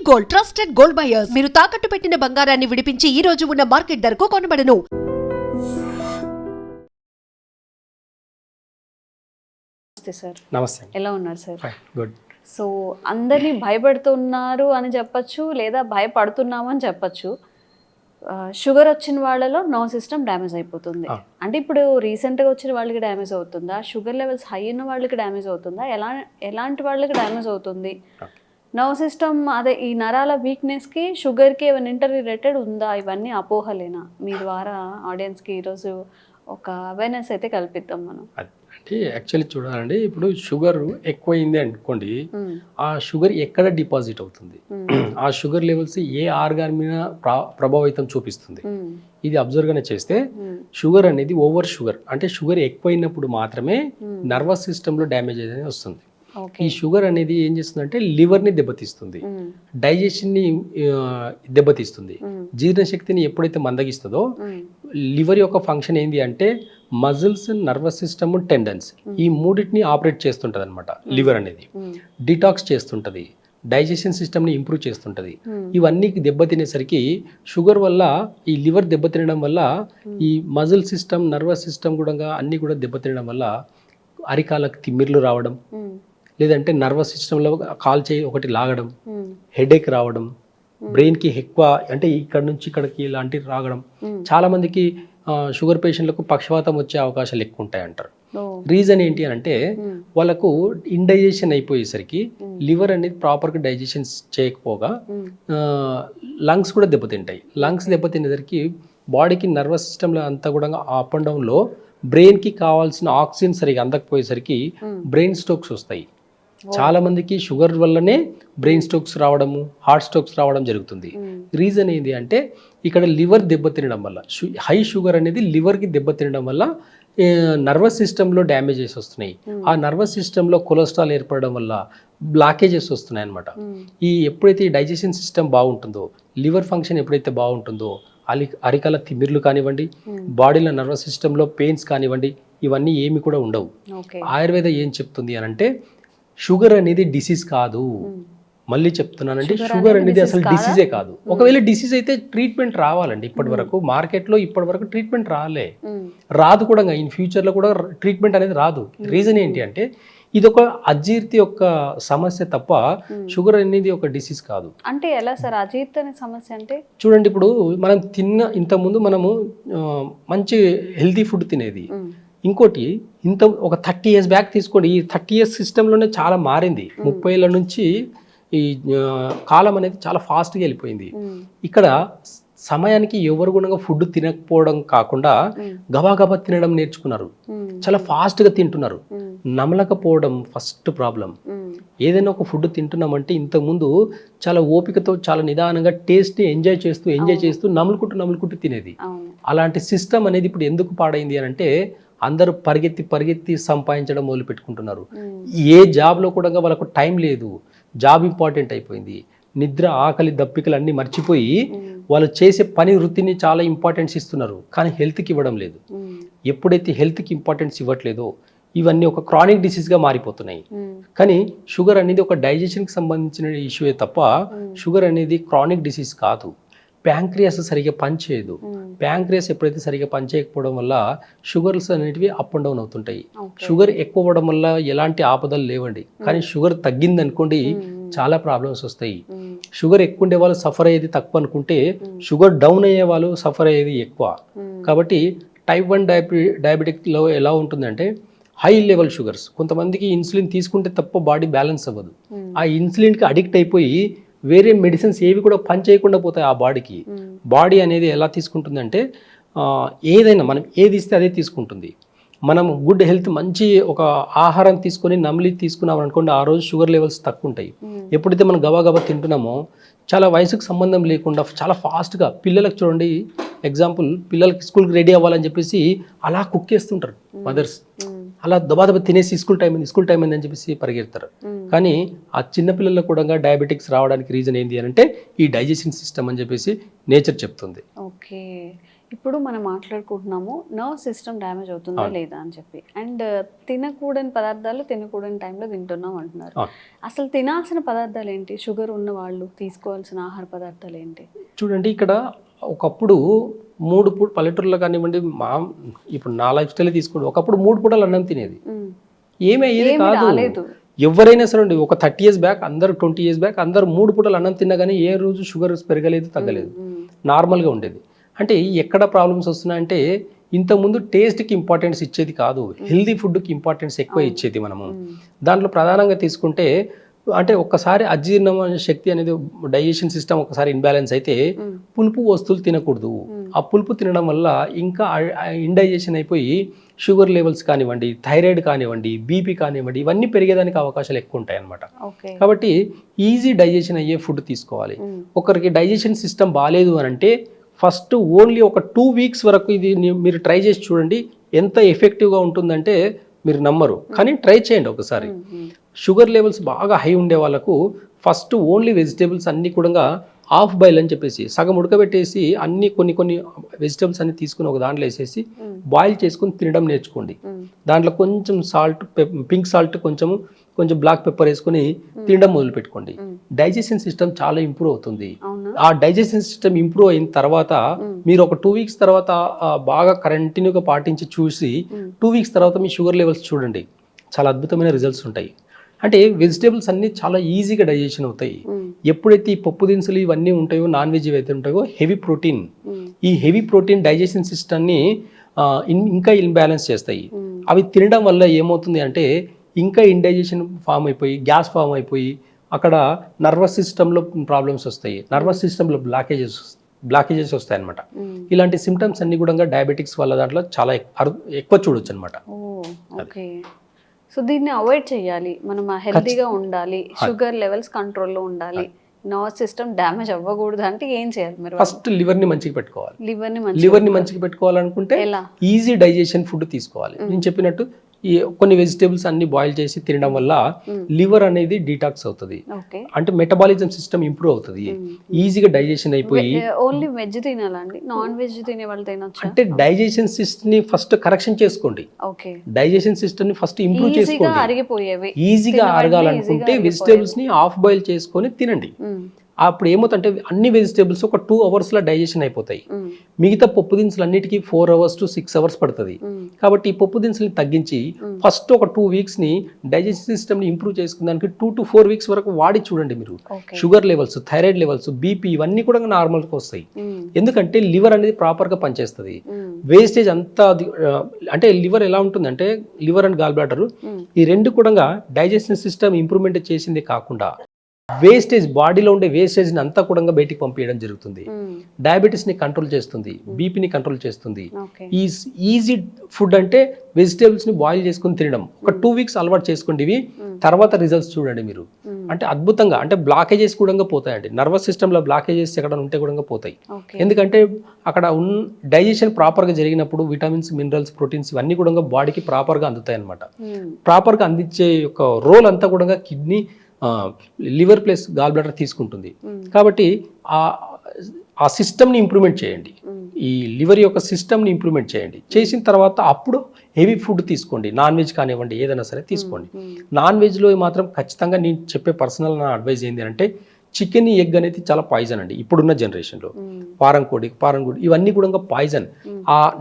Gold, trusted gold buyers. మీరు తాకట్టు పెట్టిన బంగారాన్ని విడిపించి ఈ రోజు ఉన్న మార్కెట్ ధరకు కొనబడను. సార్ నమస్తే. ఎలా ఉన్నారు సార్? గుడ్. సో అందరినీ భయపెడుతున్నారు అని చెప్పచ్చు, లేదా భయపడుతున్నాము అని చెప్పచ్చు. షుగర్ వచ్చిన వాళ్ళలో నర్వ్ సిస్టమ్ డ్యామేజ్ అయిపోతుంది. అంటే ఇప్పుడు రీసెంట్గా వచ్చిన వాళ్ళకి డ్యామేజ్ అవుతుందా, షుగర్ లెవెల్స్ హై ఉన్న వాళ్ళకి డ్యామేజ్ అవుతుందా, ఎలాంటి వాళ్ళకి డ్యామేజ్ అవుతుంది? నర్వ్ సిస్టమ్ అదే ఈ నరాల వీక్నెస్కి షుగర్కి ఏమైనా ఇంటర్ రిలేటెడ్ ఉందా? ఇవన్నీ అపోహలేనా? మీ ద్వారా ఆడియన్స్కి ఈరోజు ఒక అవేర్నెస్ అయితే కల్పిద్దాం మనం. అంటే యాక్చువల్లీ చూడాలండి, ఇప్పుడు షుగర్ ఎక్కువైంది అనుకోండి, ఆ షుగర్ ఎక్కడ డిపాజిట్ అవుతుంది, ఆ షుగర్ లెవెల్స్ ఏ ఆర్గాన్ మీద ప్రభావితం చూపిస్తుంది, ఇది అబ్జర్వ్గానే చేస్తే షుగర్ అనేది ఓవర్ షుగర్ అంటే షుగర్ ఎక్కువైనప్పుడు మాత్రమే నర్వస్ సిస్టంలో డ్యామేజ్ అనేది వస్తుంది. ఈ షుగర్ అనేది ఏం చేస్తుందంటే లివర్ని దెబ్బతీస్తుంది, డైజెషన్ని దెబ్బతీస్తుంది, జీర్ణశక్తిని ఎప్పుడైతే మందగిస్తుందో లివర్ యొక్క ఫంక్షన్ ఏంటి అంటే మజిల్స్, నర్వస్ సిస్టమ్, టెండన్స్ ఈ మూడింటిని ఆపరేట్ చేస్తుంటుంది అనమాట. లివర్ అనేది డిటాక్స్ చేస్తుంటుంది, డైజెషన్ సిస్టమ్ని ఇంప్రూవ్ చేస్తుంటుంది. ఇవన్నీ దెబ్బతినేసరికి షుగర్ వల్ల ఈ లివర్ దెబ్బతినడం వల్ల ఈ మజిల్ సిస్టమ్, నర్వస్ సిస్టమ్ కూడా అన్నీ కూడా దెబ్బతినడం వల్ల అరికాలకు తిమ్మిర్లు రావడం, లేదంటే నర్వస్ సిస్టంలో కాల్ చేయి ఒకటి లాగడం, హెడేక్ రావడం, బ్రెయిన్కి ఎక్కువ అంటే ఇక్కడ నుంచి ఇక్కడికి ఇలాంటివి రాగడం. చాలామందికి షుగర్ పేషెంట్లకు పక్షవాతం వచ్చే అవకాశాలు ఎక్కువ ఉంటాయి అంటారు. రీజన్ ఏంటి అని అంటే వాళ్ళకు ఇండైజెషన్ అయిపోయేసరికి లివర్ అనేది ప్రాపర్గా డైజెషన్ చేయకపోగా లంగ్స్ కూడా దెబ్బతింటాయి. లంగ్స్ దెబ్బతినేసరికి బాడీకి నర్వస్ సిస్టంలో అంతా కూడా అప్ అండ్ డౌన్లో బ్రెయిన్కి కావాల్సిన ఆక్సిజన్ సరిగా అందకపోయేసరికి బ్రెయిన్ స్ట్రోక్స్ వస్తాయి. చాలా మందికి షుగర్ వల్లనే బ్రెయిన్ స్ట్రోక్స్ రావడము, హార్ట్ స్ట్రోక్స్ రావడం జరుగుతుంది. రీజన్ ఏంటి అంటే ఇక్కడ లివర్ దెబ్బతినడం వల్ల, హై షుగర్ అనేది లివర్కి దెబ్బతినడం వల్ల నర్వస్ సిస్టంలో డ్యామేజెస్ వస్తున్నాయి. ఆ నర్వస్ సిస్టంలో కొలెస్ట్రాల్ ఏర్పడడం వల్ల బ్లాకేజెస్ వస్తున్నాయి అనమాట. ఎప్పుడైతే ఈ డైజెషన్ సిస్టమ్ బాగుంటుందో, లివర్ ఫంక్షన్ ఎప్పుడైతే బాగుంటుందో అరికాల తిమ్మిర్లు కానివ్వండి, బాడీలో నర్వస్ సిస్టంలో పెయిన్స్ కానివ్వండి, ఇవన్నీ ఏమి కూడా ఉండవు. ఆయుర్వేద ఏం చెప్తుంది అని అంటే షుగర్ అనేది డిసీజ్ కాదు. మళ్ళీ చెప్తున్నానంటే షుగర్ అనేది అసలు డిసీజే కాదు. ఒకవేళ డిసీజ్ అయితే ట్రీట్మెంట్ రావాలండి. ఇప్పటి వరకు మార్కెట్లో ఇప్పటి వరకు ట్రీట్మెంట్ రాదు కూడా. ఇన్ ఫ్యూచర్లో కూడా ట్రీట్మెంట్ అనేది రాదు. రీజన్ ఏంటి అంటే ఇది ఒక అజీర్తి యొక్క సమస్య తప్ప షుగర్ అనేది ఒక డిసీజ్ కాదు. అంటే ఎలా సార్ అజీర్తి అనే సమస్య అంటే? చూడండి, ఇప్పుడు మనం ఇంతకుముందు మనము మంచి హెల్తీ ఫుడ్ తినేది. ఇంకోటి ఒక 30 years బ్యాక్ తీసుకోండి, ఈ 30 years సిస్టంలోనే చాలా మారింది. 30 ఏళ్ళ నుంచి ఈ కాలం అనేది చాలా ఫాస్ట్గా వెళ్ళిపోయింది. ఇక్కడ సమయానికి ఎవరు కూడా ఫుడ్ తినకపోవడం కాకుండా గబాగబా తినడం నేర్చుకున్నారు. చాలా ఫాస్ట్గా తింటున్నారు. నమలకపోవడం ఫస్ట్ ప్రాబ్లం. ఏదైనా ఒక ఫుడ్ తింటున్నామంటే ఇంతకుముందు చాలా ఓపికతో చాలా నిదానంగా టేస్ట్ని ఎంజాయ్ చేస్తూ నములుకుంటూ తినేది. అలాంటి సిస్టమ్ అనేది ఇప్పుడు ఎందుకు పాడైంది అని అంటే అందరూ పరిగెత్తి సంపాదించడం మొదలు పెట్టుకుంటున్నారు. ఏ జాబ్లో కూడా వాళ్ళకు టైం లేదు. జాబ్ ఇంపార్టెంట్ అయిపోయింది. నిద్ర, ఆకలి, దప్పికలు అన్నీ మర్చిపోయి వాళ్ళు చేసే పని వృత్తిని చాలా ఇంపార్టెన్స్ ఇస్తున్నారు, కానీ హెల్త్కి ఇవ్వడం లేదు. ఎప్పుడైతే హెల్త్కి ఇంపార్టెన్స్ ఇవ్వట్లేదో ఇవన్నీ ఒక క్రానిక్ డిసీజ్గా మారిపోతున్నాయి. కానీ షుగర్ అనేది ఒక డైజెషన్కి సంబంధించిన ఇష్యూయే తప్ప షుగర్ అనేది క్రానిక్ డిసీజ్ కాదు. ప్యాంక్రియాస్ సరిగ్గా పనిచేయదు. ప్యాంక్రియాస్ ఎప్పుడైతే సరిగ్గా పనిచేయకపోవడం వల్ల షుగర్స్ అనేటివి అప్ అండ్ డౌన్ అవుతుంటాయి. షుగర్ ఎక్కువ అవ్వడం వల్ల ఎలాంటి ఆపదలు లేవండి, కానీ షుగర్ తగ్గింది అనుకోండి చాలా ప్రాబ్లమ్స్ వస్తాయి. షుగర్ ఎక్కువ ఉండే వాళ్ళు సఫర్ అయ్యేది తక్కువ అనుకుంటే షుగర్ డౌన్ అయ్యే వాళ్ళు సఫర్ అయ్యేది ఎక్కువ. కాబట్టి టైప్ 1 డయాబెటిక్లో ఎలా ఉంటుందంటే హై లెవెల్ షుగర్స్. కొంతమందికి ఇన్సులిన్ తీసుకుంటే తప్ప బాడీ బ్యాలెన్స్ అవ్వదు. ఆ ఇన్సులిన్కి అడిక్ట్ అయిపోయి వేరే మెడిసిన్స్ ఏవి కూడా పని చేయకుండా పోతాయి ఆ బాడీకి. బాడీ అనేది ఎలా తీసుకుంటుందంటే ఏదైనా మనం ఏది ఇస్తే అదే తీసుకుంటుంది. మనం గుడ్ హెల్త్ మంచి ఒక ఆహారం తీసుకొని నమిలి తీసుకున్నాం అనుకోండి, ఆ రోజు షుగర్ లెవెల్స్ తక్కువ ఉంటాయి. ఎప్పుడైతే మనం గబా తింటున్నామో చాలా వయసుకు సంబంధం లేకుండా చాలా ఫాస్ట్గా పిల్లలకు చూడండి, ఎగ్జాంపుల్ పిల్లలకి స్కూల్కి రెడీ అవ్వాలని చెప్పేసి అలా కుక్ చేస్తుంటారు మదర్స్. అలా దబాదబా తినేసి స్కూల్ టైం అయింది అని చెప్పేసి పరిగెడతారు. కానీ ఆ చిన్నపిల్లల్లో కూడా డయాబెటిక్స్ రావడానికి రీజన్ ఏంటి అని అంటే ఈ డైజెషన్ సిస్టమ్ అని చెప్పేసి నేచర్ చెప్తుంది. ఓకే, ఇప్పుడు మనం మాట్లాడుకుంటున్నాము నర్వ్ సిస్టమ్ డ్యామేజ్ అవుతుందా లేదా అని చెప్పి, అండ్ తినకూడని పదార్థాలు తినకూడని టైంలో తింటున్నాం అంటున్నారు. అసలు తినాల్సిన పదార్థాలు ఏంటి? షుగర్ ఉన్న వాళ్ళు తీసుకోవాల్సిన ఆహార పదార్థాలు ఏంటి? చూడండి, ఇక్కడ ఒకప్పుడు 3 పూట పల్లెటూరులో కానివ్వండి, ఇప్పుడు నా లైఫ్ స్టైల్ తీసుకోండి, ఒకప్పుడు 3 పూటలు అన్నం తినేది, ఏమయ్యేది కాదు. ఎవరైనా సరే ఒక 30 years బ్యాక్ అందరూ 20 years బ్యాక్ అందరూ 3 పూటలు అన్నం తిన్నా కానీ ఏ రోజు షుగర్ పెరగలేదు, తగ్గలేదు, నార్మల్గా ఉండేది. అంటే ఎక్కడ ప్రాబ్లమ్స్ వస్తున్నాయంటే ఇంతకుముందు టేస్ట్కి ఇంపార్టెన్స్ ఇచ్చేది కాదు, హెల్దీ ఫుడ్కి ఇంపార్టెన్స్ ఎక్కువ ఇచ్చేది మనము. దాంట్లో ప్రధానంగా తీసుకుంటే అంటే ఒక్కసారి అజీర్ణ శక్తి అనేది డైజెషన్ సిస్టమ్ ఒకసారి ఇన్బ్యాలెన్స్ అయితే పులుపు వస్తువులు తినకూడదు. ఆ పులుపు తినడం వల్ల ఇంకా ఇండైజెషన్ అయిపోయి షుగర్ లెవెల్స్ కానివ్వండి, థైరాయిడ్ కానివ్వండి, బీపీ కానివ్వండి, ఇవన్నీ పెరిగేదానికి అవకాశాలు ఎక్కువ ఉంటాయి అన్నమాట. కాబట్టి ఈజీ డైజెషన్ అయ్యే ఫుడ్ తీసుకోవాలి. ఒకరికి డైజెషన్ సిస్టమ్ బాగాలేదు అని అంటే ఫస్ట్ ఓన్లీ ఒక 2 weeks వరకు ఇది మీరు ట్రై చేసి చూడండి, ఎంత ఎఫెక్టివ్గా ఉంటుందంటే మీరు నమ్మరు, కానీ ట్రై చేయండి ఒకసారి. షుగర్ లెవెల్స్ బాగా హై ఉండే వాళ్ళకు ఫస్ట్ ఓన్లీ వెజిటేబుల్స్ అన్నీ కూడా హాఫ్ బాయిల్ అని చెప్పేసి సగం ఉడకబెట్టేసి అన్ని కొన్ని వెజిటేబుల్స్ అన్ని తీసుకుని ఒక దాంట్లో వేసేసి బాయిల్ చేసుకుని తినడం నేర్చుకోండి. దాంట్లో కొంచెం సాల్ట్, పింక్ సాల్ట్, కొంచెం బ్లాక్ పెప్పర్ వేసుకుని తినడం మొదలు పెట్టుకోండి. డైజెషన్ సిస్టమ్ చాలా ఇంప్రూవ్ అవుతుంది. ఆ డైజెషన్ సిస్టమ్ ఇంప్రూవ్ అయిన తర్వాత మీరు ఒక 2 weeks తర్వాత బాగా కంటిన్యూగా పాటించి చూసి 2 weeks తర్వాత మీ షుగర్ లెవెల్స్ చూడండి, చాలా అద్భుతమైన రిజల్ట్స్ ఉంటాయి. అంటే వెజిటేబుల్స్ అన్ని చాలా ఈజీగా డైజెషన్ అవుతాయి. ఎప్పుడైతే ఈ పప్పు దినుసులు ఇవన్నీ ఉంటాయో, నాన్ వెజ్ ఏవైతే ఉంటాయో, హెవీ ప్రోటీన్, ఈ హెవీ ప్రోటీన్ డైజెషన్ సిస్టమ్ని ఇంకా ఇన్బ్యాలెన్స్ చేస్తాయి. అవి తినడం వల్ల ఏమవుతుంది అంటే ఇంకా ఇండైజెషన్ ఫామ్ అయిపోయి, గ్యాస్ ఫామ్ అయిపోయి అక్కడ నర్వస్ సిస్టంలో ప్రాబ్లమ్స్ వస్తాయి, నర్వస్ సిస్టంలో బ్లాకేజెస్ వస్తాయి అనమాట. ఇలాంటి సిమ్టమ్స్ అన్ని కూడా డయాబెటిక్స్ వల్ల దాంట్లో చాలా ఎక్కువ చూడొచ్చు అనమాట. సో దీన్ని అవాయిడ్ చేయాలి, మనం హెల్తీగా ఉండాలి, షుగర్ లెవెల్స్ కంట్రోల్లో ఉండాలి, నర్వ్ సిస్టమ్ డ్యామేజ్ అవ్వకూడదు అంటే ఏం చేయాలి? మీరు ఫస్ట్ లివర్ని మంచిగా పెట్టుకోవాలి. లివర్ని మంచిగా పెట్టుకోవాలనుకుంటే ఈజీ డైజెషన్ ఫుడ్ తీసుకోవాలి. నేను చెప్పినట్టు ఈ కొన్ని వెజిటేబుల్స్ అన్ని బాయిల్ చేసి తినడం వల్ల లివర్ అనేది డీటాక్స్ అవుతుంది, అంటే మెటబాలిజం సిస్టమ్ ఇంప్రూవ్ అవుతుంది, ఈజీగా డైజెషన్ అయిపోయి. ఓన్లీ వెజ్ తినాలండి, నాన్ వెజ్ తినే వాళ్ళు తినొచ్చు? అంటే డైజెషన్ సిస్టమ్ ని ఫస్ట్ కరెక్షన్ చేసుకోండి, డైజెషన్ సిస్టమ్ ని ఫస్ట్ ఇంప్రూవ్ చేసుకోండి. ఈజీగా అరగాలనుకుంటే వెజిటేబుల్స్ ని హాఫ్ బాయిల్ చేసుకొని తినండి. అప్పుడు ఏమవుతుందంటే అన్ని వెజిటేబుల్స్ ఒక 2 hours డైజెషన్ అయిపోతాయి. మిగతా పప్పు దినుసులు అన్నిటికీ 4 hours to 6 hours పడుతుంది. కాబట్టి ఈ పప్పు దినుసులు తగ్గించి ఫస్ట్ ఒక 2 weeks డైజెషన్ సిస్టమ్ ని ఇంప్రూవ్ చేసుకున్నానికి 2 to 4 weeks వరకు వాడి చూడండి. మీరు sugar levels, thyroid levels, BP ఇవన్నీ కూడా నార్మల్గా వస్తాయి. ఎందుకంటే లివర్ అనేది ప్రాపర్గా పనిచేస్తుంది. వేస్టేజ్ అంతా అంటే లివర్ ఎలా ఉంటుందంటే లివర్ అండ్ గాల్ బ్లాడర్ ఈ రెండు కూడా డైజెషన్ సిస్టమ్ ఇంప్రూవ్మెంట్ చేసిందే కాకుండా వేస్టేజ్, బాడీలో ఉండే వేస్టేజ్ని అంతా కూడా బయటికి పంపించడం జరుగుతుంది. డయాబెటీస్ని కంట్రోల్ చేస్తుంది, బీపీని కంట్రోల్ చేస్తుంది. ఈజీ ఫుడ్ అంటే వెజిటేబుల్స్ని బాయిల్ చేసుకుని తినడం ఒక 2 weeks అలవాటు చేసుకోండి. ఇవి తర్వాత రిజల్ట్స్ చూడండి మీరు, అంటే అద్భుతంగా, అంటే బ్లాకేజెస్ కూడా పోతాయండి. నర్వస్ సిస్టంలో బ్లాకేజెస్ ఎక్కడ ఉంటే కూడా పోతాయి. ఎందుకంటే అక్కడ డైజెషన్ ప్రాపర్గా జరిగినప్పుడు విటమిన్స్, మినరల్స్, ప్రోటీన్స్ ఇవన్నీ కూడా బాడీకి ప్రాపర్గా అందుతాయి అనమాట. ప్రాపర్గా అందించే యొక్క రోల్ అంతా కూడా kidney, liver plus gall bladder తీసుకుంటుంది. కాబట్టి ఆ సిస్టమ్ని ఇంప్రూవ్మెంట్ చేయండి, ఈ లివర్ యొక్క సిస్టమ్ని ఇంప్రూవ్మెంట్ చేయండి. చేసిన తర్వాత అప్పుడు హెవీ ఫుడ్ తీసుకోండి, నాన్ వెజ్ కానివ్వండి, ఏదైనా సరే తీసుకోండి. నాన్ వెజ్లో మాత్రం ఖచ్చితంగా నేను చెప్పే పర్సనల్ నా అడ్వైజ్ ఏంటి అంటే చికెన్, ఎగ్ అనేది చాలా పాయిజన్ అండి ఇప్పుడున్న జనరేషన్లో. పారం కోడి ఇవన్నీ కూడా పాయిజన్,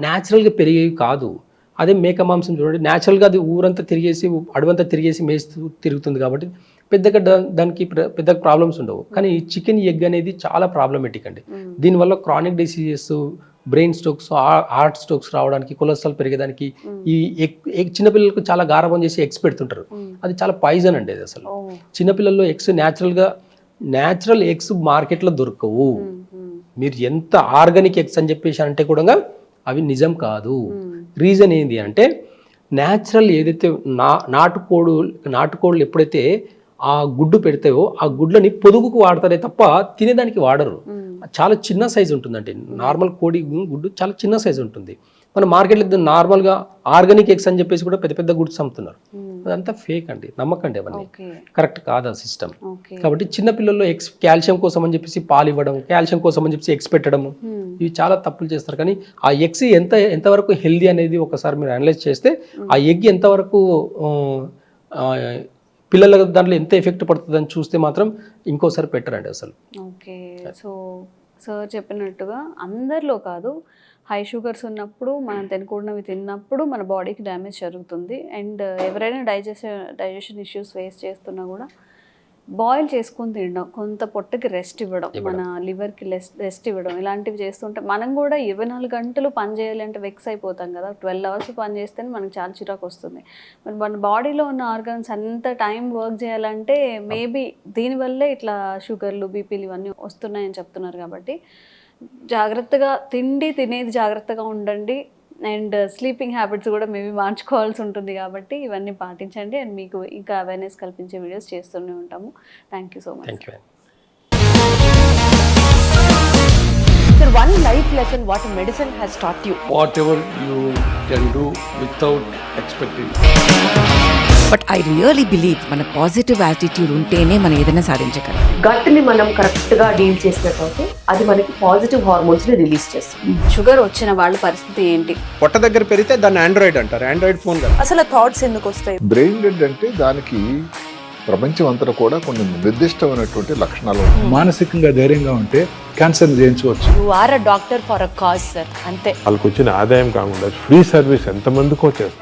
న్యాచురల్గా పెరిగేవి కాదు. అదే మేక మాంసం చూడండి, న్యాచురల్గా అది ఊరంతా తిరిగేసి, అడవంతా తిరిగేసి మేస్తూ తిరుగుతుంది కాబట్టి పెద్దగా దానికి పెద్ద ప్రాబ్లమ్స్ ఉండవు. కానీ చికెన్, ఎగ్ అనేది చాలా ప్రాబ్లమేటిక్ అండి. దీనివల్ల chronic diseases, brain strokes, heart strokes రావడానికి, కొలెస్ట్రాల్ పెరిగేదానికి, ఈ చిన్నపిల్లలకు చాలా గారాబం చేసి ఎగ్స్ పెడుతుంటారు, అది చాలా పాయిజన్ అండి. అది అసలు చిన్నపిల్లల్లో ఎగ్స్ న్యాచురల్ ఎగ్స్ మార్కెట్లో దొరకవు. మీరు ఎంత ఆర్గానిక్ ఎగ్స్ అని చెప్పేసి అంటే కూడా అవి నిజం కాదు. రీజన్ ఏంటి అంటే న్యాచురల్ ఏదైతే నాటుకోళ్ళు ఎప్పుడైతే ఆ గుడ్డు పెడతాయో ఆ గుడ్లని పొదుగుకు వాడతారే తప్ప తినేదానికి వాడరు. చాలా చిన్న సైజు ఉంటుందండి, నార్మల్ కోడి గుడ్డు చాలా చిన్న సైజు ఉంటుంది. మన మార్కెట్లో నార్మల్గా ఆర్గానిక్ ఎగ్స్ అని చెప్పేసి కూడా పెద్ద పెద్ద గుడ్స్ అమ్ముతున్నారు. అదంతా ఫేక్ అండి, నమ్మకండి అవన్నీ, ఓకే కరెక్ట్ కాదు ఆ సిస్టమ్. ఓకే కాబట్టి చిన్న పిల్లల్లో ఎగ్స్ కాల్షియం కోసం అని చెప్పేసి పాలు ఇవ్వడం, కాల్షియం కోసం అని చెప్పేసి ఎగ్స్ పెట్టడము, ఇవి చాలా తప్పులు చేస్తారు. కానీ ఆ ఎగ్స్ ఎంతవరకు హెల్దీ అనేది ఒకసారి మీరు అనలైజ్ చేస్తే ఆ ఎగ్ ఎంతవరకు పిల్లల దాంట్లో ఎంత ఎఫెక్ట్ పడుతుంది అని చూస్తే మాత్రం ఇంకోసారి పెట్టరండి అసలు. ఓకే సో సార్ చెప్పినట్టుగా అందరిలో కాదు, హై షుగర్స్ ఉన్నప్పుడు మనం తినకూడనివి తిన్నప్పుడు మన బాడీకి డ్యామేజ్ జరుగుతుంది. అండ్ ఎవరైనా డైజెషన్ ఇష్యూస్ ఫేస్ చేస్తున్నా కూడా బాయిల్ చేసుకొని తినడం, కొంత పొట్టకి రెస్ట్ ఇవ్వడం, మన లివర్కి రెస్ట్ ఇవ్వడం, ఇలాంటివి చేస్తుంటే మనం కూడా 24 గంటలు పని చేయాలి అంటే వెక్స్ అయిపోతాం కదా. 12 అవర్స్ పని చేస్తేనే మనకు చాలా చిరాకు వస్తుంది. మరి మన బాడీలో ఉన్న ఆర్గన్స్ అంత టైం వర్క్ చేయాలంటే మేబీ దీనివల్లే ఇట్లా షుగర్లు, బీపీలు ఇవన్నీ వస్తున్నాయని చెప్తున్నారు. కాబట్టి జాగ్రత్తగా తినేది జాగ్రత్తగా ఉండండి. అండ్ స్లీపింగ్ హ్యాబిట్స్ కూడా మేబీ మార్చుకోవాల్సి ఉంటుంది. కాబట్టి ఇవన్నీ పాటించండి. అండ్ మీకు ఇంకా అవేర్నెస్ కల్పించే వీడియోస్ చేస్తూనే ఉంటాము. Thank you so much. Thank you. Sir, one life lesson what medicine has taught you. Whatever you can do without expecting. But I really believe మన పాజిటివ్ యాటిట్యూడ్ ఉంటేనే మనం ఏదైనా సాధించగలం. గట్ని మనం కరెక్ట్గా డీల్ చేసినట్లయితే అది మనకి పాజిటివ్ హార్మోన్స్ని రిలీజ్ చేస్తుంది. షుగర్ వచ్చిన వాళ్ళ పరిస్థితి ఏంటి? పొట్ట దగ్గర పెరిగితే దాన్ని ఆండ్రాయిడ్ అంటారు, ఆండ్రాయిడ్ ఫోన్ కదా. అసలు థాట్స్ ఎందుకు వస్తాయి? బ్రెయిన్ డెడ్ అంటే దానికి ప్రపంచం అంతా కూడా కొన్ని నిర్దిష్టమైనటువంటి లక్షణాలు ఉంటాయి. మానసికంగా ధైర్యంగా ఉంటే క్యాన్సర్ జయించవచ్చు. You are a doctor for a cause sir, అంతే. వాళ్ళకి వచ్చిన ఆదాయం కాకుండా ఫ్రీ సర్వీస్ ఎంతమందికో చేస్తారు.